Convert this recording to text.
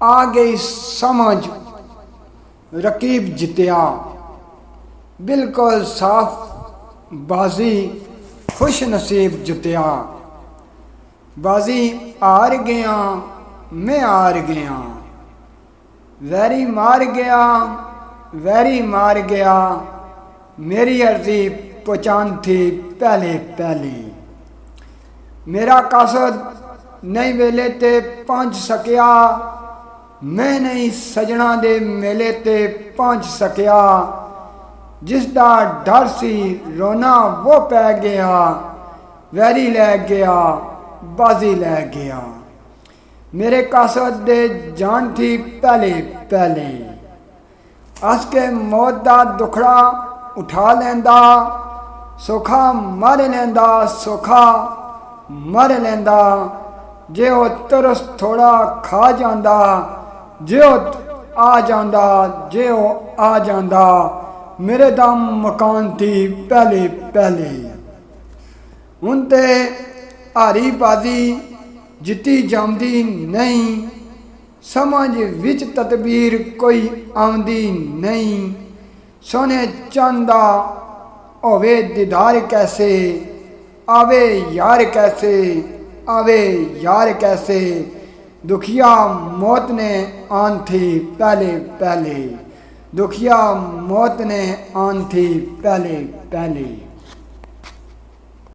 आ गई समझ, रकीब जितया। बिल्कुल साफ बाजी, खुश नसीब जितया। बाजी हार गया, मैं हार गया। वैरी मार गया, वैरी मार गया। मेरी अर्जी पहचान थी पहले पहले। मेरा कासद नहीं वेले ते पहुँच सकिया। मैं नहीं सजना दे मेले ते पहुँच सकिया। जिसदा डर सी रोना वो पै गया। वैरी लै गया, बाजी लै गया। मेरे कासद दे जान थी पहले पहले। हस के मौत दा दुखड़ा उठा लैंदा। सौखा मर लैंदा, सौखा मर लैंदा। जे वो तरस थोड़ा खा जांदा, जे वो आ जांदा, जे वो आ जांदा। मेरे दम मकान थी पहले पहले। हुण ते हारी बाजी जिती जांदी नहीं। समझ विच तदबीर कोई आउंदी नहीं। सोने चांदा होवे दीदार कैसे, आवे यार कैसे, आवे यार कैसे। दुखिया मौत ने आन थी पहले पहले। दुखिया मौत ने आन थी पहले पहले।